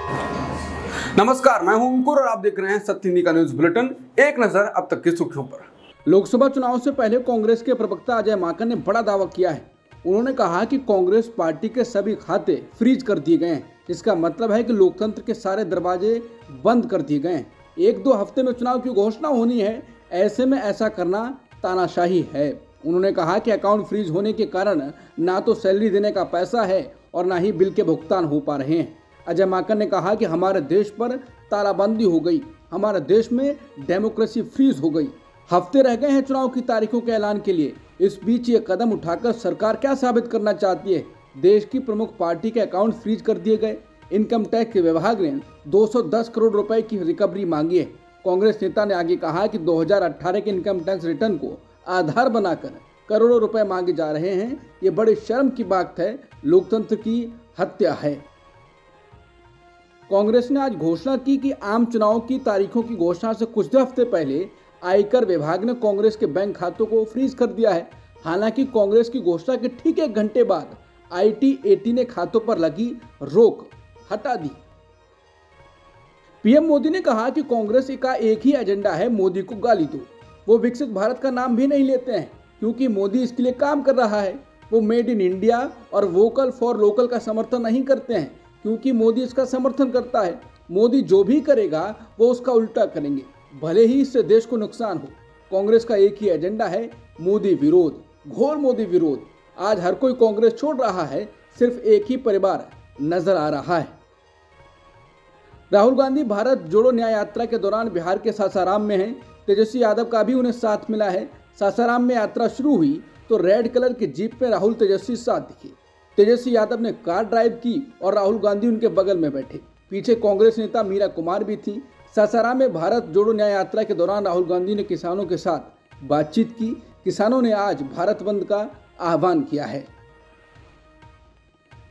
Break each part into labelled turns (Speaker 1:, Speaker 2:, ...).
Speaker 1: नमस्कार, मैं हूं अंकुर और आप देख रहे हैं सत्य हिंदी का न्यूज बुलेटिन। एक नजर अब तक की सुर्खियों पर। लोकसभा चुनाव से पहले कांग्रेस के प्रवक्ता अजय माकन ने बड़ा दावा किया है। उन्होंने कहा कि कांग्रेस पार्टी के सभी खाते फ्रीज कर दिए गए हैं। इसका मतलब है कि लोकतंत्र के सारे दरवाजे बंद कर दिए गए हैं। 1-2 हफ्ते में चुनाव की घोषणा होनी है, ऐसे में ऐसा करना तानाशाही है। उन्होंने कहा कि अकाउंट फ्रीज होने के कारण ना तो सैलरी देने का पैसा है और ना ही बिल के भुगतान हो पा रहे हैं। अजय माकन ने कहा कि हमारे देश पर तालाबंदी हो गई, हमारे देश में डेमोक्रेसी फ्रीज हो गई। हफ्ते रह गए हैं चुनाव की तारीखों के ऐलान के लिए। इस बीच ये कदम उठाकर सरकार क्या साबित करना चाहती है? देश की प्रमुख पार्टी के अकाउंट फ्रीज कर दिए गए। इनकम टैक्स के विभाग ने 210 करोड़ रुपए की रिकवरी मांगी है। कांग्रेस नेता ने आगे कहा कि 2018 के इनकम टैक्स रिटर्न को आधार बनाकर करोड़ों रुपए मांगे जा रहे हैं। ये बड़ी शर्म की बात है, लोकतंत्र की हत्या है। कांग्रेस ने आज घोषणा की कि आम चुनाव की तारीखों की घोषणा से कुछ हफ्ते पहले आयकर विभाग ने कांग्रेस के बैंक खातों को फ्रीज कर दिया है। हालांकि कांग्रेस की घोषणा के ठीक 1 घंटे बाद IT-AT ने खातों पर लगी रोक हटा दी। पीएम मोदी ने कहा कि कांग्रेस का एक ही एजेंडा है, मोदी को गाली दो। वो विकसित भारत का नाम भी नहीं लेते हैं क्योंकि मोदी इसके लिए काम कर रहा है। वो मेड इन इंडिया और वोकल फॉर लोकल का समर्थन नहीं करते हैं क्योंकि मोदी इसका समर्थन करता है। मोदी जो भी करेगा वो उसका उल्टा करेंगे, भले ही इससे देश को नुकसान हो। कांग्रेस का एक ही एजेंडा है, मोदी विरोध, घोर मोदी विरोध। आज हर कोई कांग्रेस छोड़ रहा है, सिर्फ एक ही परिवार नजर आ रहा है। राहुल गांधी भारत जोड़ो न्याय यात्रा के दौरान बिहार के सासाराम में हैं। तेजस्वी यादव का भी उन्हें साथ मिला है। सासाराम में यात्रा शुरू हुई तो रेड कलर की जीप में राहुल तेजस्वी साथ दिखे। तेजस्वी यादव ने कार ड्राइव की और राहुल गांधी उनके बगल में बैठे। पीछे कांग्रेस नेता मीरा कुमार भी थी। सासाराम में भारत जोड़ो न्याय यात्रा के दौरान राहुल गांधी ने किसानों के साथ बातचीत की। किसानों ने आज भारत बंद का आह्वान किया है।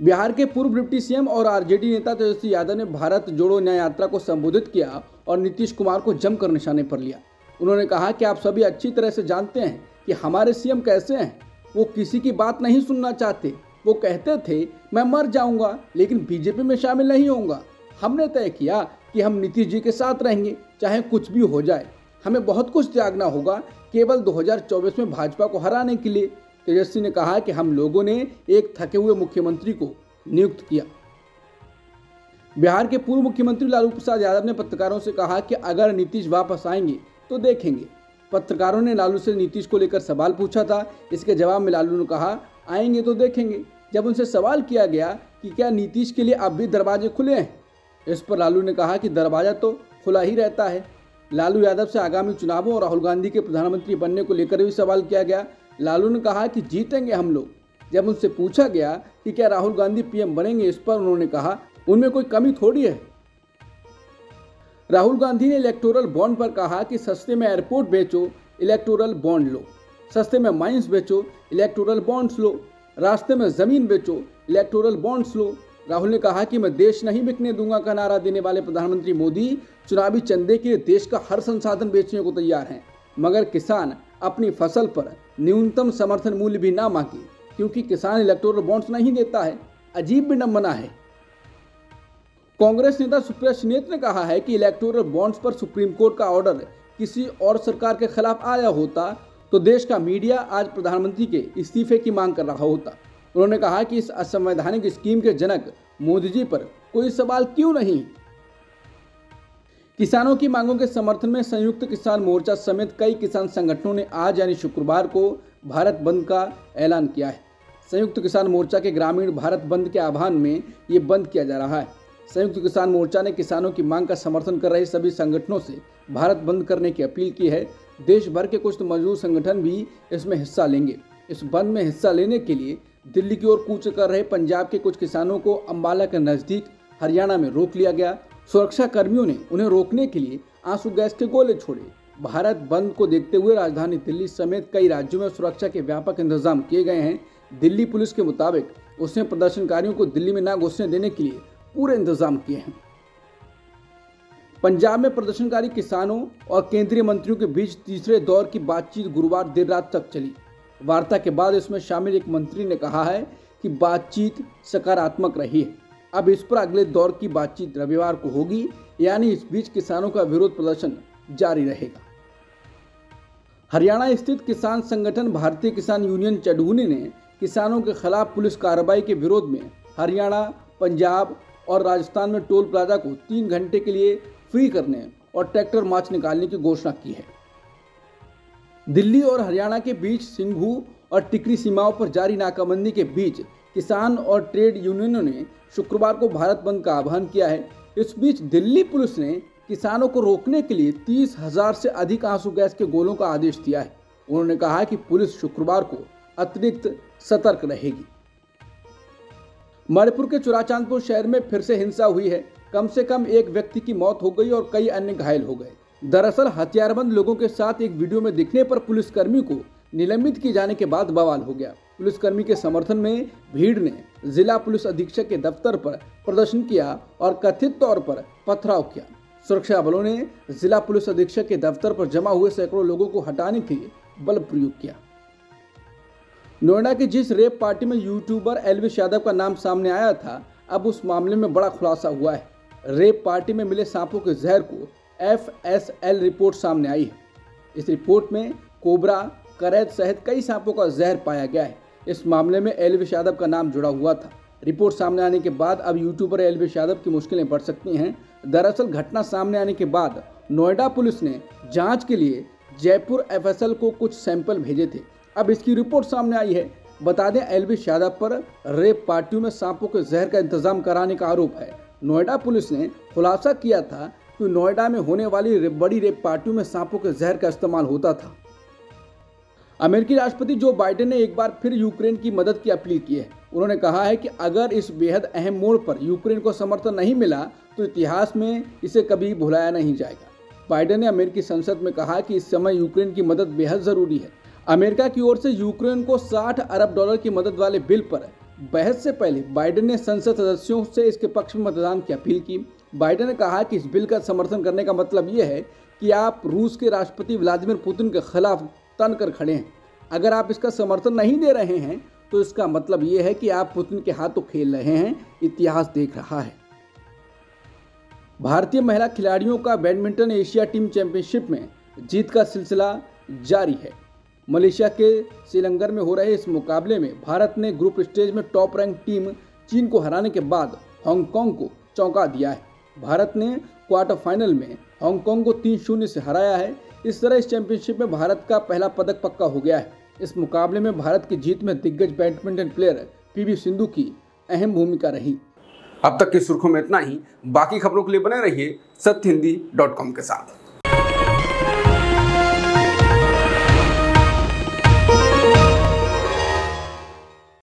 Speaker 1: बिहार के पूर्व डिप्टी सीएम और आरजेडी नेता तेजस्वी यादव ने भारत जोड़ो न्याय यात्रा को संबोधित किया और नीतीश कुमार को जमकर निशाने पर लिया। उन्होंने कहा कि आप सभी अच्छी तरह से जानते हैं कि हमारे सीएम कैसे हैं। वो किसी की बात नहीं सुनना चाहते। वो कहते थे मैं मर जाऊंगा लेकिन बीजेपी में शामिल नहीं होऊंगा। हमने तय किया कि हम नीतीश जी के साथ रहेंगे, चाहे कुछ भी हो जाए। हमें बहुत कुछ त्यागना होगा केवल 2024 में भाजपा को हराने के लिए। तेजस्वी ने कहा कि हम लोगों ने एक थके हुए मुख्यमंत्री को नियुक्त किया। बिहार के पूर्व मुख्यमंत्री लालू प्रसाद यादव ने पत्रकारों से कहा कि अगर नीतीश वापस आएंगे तो देखेंगे। पत्रकारों ने लालू से नीतीश को लेकर सवाल पूछा था। इसके जवाब में लालू ने कहा आएंगे तो देखेंगे। जब उनसे सवाल किया गया कि क्या नीतीश के लिए अब भी दरवाजे खुले हैं, इस पर लालू ने कहा कि दरवाजा तो खुला ही रहता है। लालू यादव से आगामी चुनावों और राहुल गांधी के प्रधानमंत्री बनने को लेकर भी सवाल किया गया। लालू ने कहा कि जीतेंगे हम लोग। जब उनसे पूछा गया कि क्या राहुल गांधी पीएम बनेंगे, इस पर उन्होंने कहा उनमें कोई कमी थोड़ी है। राहुल गांधी ने इलेक्टोरल बॉन्ड पर कहा कि सस्ते में एयरपोर्ट बेचो, इलेक्टोरल बॉन्ड लो। सस्ते में माइंस बेचो, इलेक्टोरल बॉन्ड्स लो। रास्ते में जमीन बेचो, इलेक्टोरल बॉन्ड्स लो। राहुल ने कहा कि मैं देश नहीं बिकने दूंगा का नारा देने वाले प्रधानमंत्री मोदी चुनावी चंदे के लिए देश का हर संसाधन बेचने को तैयार हैं, मगर किसान अपनी फसल पर न्यूनतम समर्थन मूल्य भी ना मांगे क्योंकि किसान इलेक्टोरल बॉन्ड्स नहीं देता है। अजीब विडंबना है। कांग्रेस नेता सुप्रिया सुले ने कहा है कि इलेक्टोरल बॉन्ड्स पर सुप्रीम कोर्ट का ऑर्डर किसी और सरकार के खिलाफ आया होता तो देश का मीडिया आज प्रधानमंत्री के इस्तीफे की मांग कर रहा होता। उन्होंने कहा कि इस असंवैधानिक स्कीम के जनक मोदी जी पर कोई सवाल क्यों नहीं। किसानों की मांगों के समर्थन में संयुक्त किसान मोर्चा समेत कई किसान संगठनों ने आज यानी शुक्रवार को भारत बंद का ऐलान किया है। संयुक्त किसान मोर्चा के ग्रामीण भारत बंद के आह्वान में ये बंद किया जा रहा है। संयुक्त किसान मोर्चा ने किसानों की मांग का समर्थन कर रहे सभी संगठनों से भारत बंद करने की अपील की है। देश भर के कुछ मजदूर संगठन भी इसमें हिस्सा लेंगे। इस बंद में हिस्सा लेने के लिए दिल्ली की ओर कूच कर रहे पंजाब के कुछ किसानों को अंबाला के नजदीक हरियाणा में रोक लिया गया। सुरक्षा कर्मियों ने उन्हें रोकने के लिए आंसू गैस के गोले छोड़े। भारत बंद को देखते हुए राजधानी दिल्ली समेत कई राज्यों में सुरक्षा के व्यापक इंतजाम किए गए हैं। दिल्ली पुलिस के मुताबिक उसने प्रदर्शनकारियों को दिल्ली में न घुसने देने के लिए पूरे इंतजाम किए हैं। पंजाब में प्रदर्शनकारी किसानों और केंद्रीय मंत्रियों के बीच तीसरे दौर की बातचीत गुरुवार देर रात तक चली। वार्ता के बाद इसमें शामिल एक मंत्री ने कहा है कि बातचीत सकारात्मक रही है। अब इस पर अगले दौर की बातचीत रविवार को होगी, यानी इस बीच किसानों का विरोध प्रदर्शन जारी रहेगा। हरियाणा स्थित किसान संगठन भारतीय किसान यूनियन चढ़ूनी ने किसानों के खिलाफ पुलिस कार्रवाई के विरोध में हरियाणा, पंजाब और राजस्थान में टोल प्लाजा को 3 घंटे के लिए फ्री करने और ट्रैक्टर मार्च निकालने की घोषणा की है। दिल्ली और हरियाणा के बीच सिंघू और टिकरी सीमाओं पर जारी नाकाबंदी के बीच किसान और ट्रेड यूनियनों ने शुक्रवार को भारत बंद का आह्वान किया है। इस बीच दिल्ली पुलिस ने किसानों को रोकने के लिए 30,000 से अधिक आंसू गैस के गोलों का आदेश दिया है। उन्होंने कहा कि पुलिस शुक्रवार को अतिरिक्त सतर्क रहेगी। मणिपुर के चुराचांदपुर शहर में फिर से हिंसा हुई है। कम से कम एक व्यक्ति की मौत हो गई और कई अन्य घायल हो गए। दरअसल हथियारबंद लोगों के साथ एक वीडियो में दिखने पर पुलिसकर्मी को निलंबित किए जाने के बाद बवाल हो गया। पुलिसकर्मी के समर्थन में भीड़ ने जिला पुलिस अधीक्षक के दफ्तर पर प्रदर्शन किया और कथित तौर पर पथराव किया। सुरक्षा बलों ने जिला पुलिस अधीक्षक के दफ्तर पर जमा हुए सैकड़ों लोगों को हटाने के लिए बल प्रयोग किया। नोएडा की जिस रेप पार्टी में यूट्यूबर एल्विश यादव का नाम सामने आया था, अब उस मामले में बड़ा खुलासा हुआ है। रेप पार्टी में मिले सांपों के जहर को FSL रिपोर्ट सामने आई है। इस रिपोर्ट में कोबरा, करैत सहित कई सांपों का जहर पाया गया है। इस मामले में एल्विश यादव का नाम जुड़ा हुआ था। रिपोर्ट सामने आने के बाद अब यूट्यूबर एल्विश यादव की मुश्किलें बढ़ सकती हैं। दरअसल घटना सामने आने के बाद नोएडा पुलिस ने जांच के लिए जयपुर FSL को कुछ सैंपल भेजे थे। अब इसकी रिपोर्ट सामने आई है। बता दें, एल्विश यादव पर रेप पार्टियों में सांपों के जहर का इंतजाम कराने का आरोप है। नोएडा पुलिस ने खुलासा किया था कि नोएडा में होने वाली बड़ी रेप पार्टियों में सांपों के जहर का इस्तेमाल होता था। अमेरिकी राष्ट्रपति जो बाइडेन ने एक बार फिर यूक्रेन की मदद की अपील की है। उन्होंने कहा है कि अगर इस बेहद अहम मोड़ पर यूक्रेन को समर्थन नहीं मिला तो इतिहास में इसे कभी भुलाया नहीं जाएगा। बाइडेन ने अमेरिकी संसद में कहा कि इस समय यूक्रेन की मदद बेहद जरूरी है। अमेरिका की ओर से यूक्रेन को $60 अरब की मदद वाले बिल पर बहस से पहले बाइडेन ने संसद सदस्यों से इसके पक्ष में मतदान की अपील की। बाइडेन ने कहा कि इस बिल का समर्थन करने का मतलब ये है कि आप रूस के राष्ट्रपति व्लादिमीर पुतिन के खिलाफ तन कर खड़े हैं। अगर आप इसका समर्थन नहीं दे रहे हैं तो इसका मतलब ये है कि आप पुतिन के हाथों खेल रहे हैं। इतिहास देख रहा है। भारतीय महिला खिलाड़ियों का बैडमिंटन एशिया टीम चैंपियनशिप में जीत का सिलसिला जारी है। मलेशिया के श्रीलंगर में हो रहे इस मुकाबले में भारत ने ग्रुप स्टेज में टॉप रैंक टीम चीन को हराने के बाद हांगकांग को चौंका दिया है। भारत ने क्वार्टर फाइनल में हांगकांग को 3-0 से हराया है। इस तरह इस चैंपियनशिप में भारत का पहला पदक पक्का हो गया है। इस मुकाबले में भारत की जीत में दिग्गज बैडमिंटन प्लेयर PV सिंधु की अहम भूमिका रही।
Speaker 2: अब तक की सुर्खियों में इतना ही। बाकी खबरों के लिए बने रहिए सत्यहिंदी.com के साथ।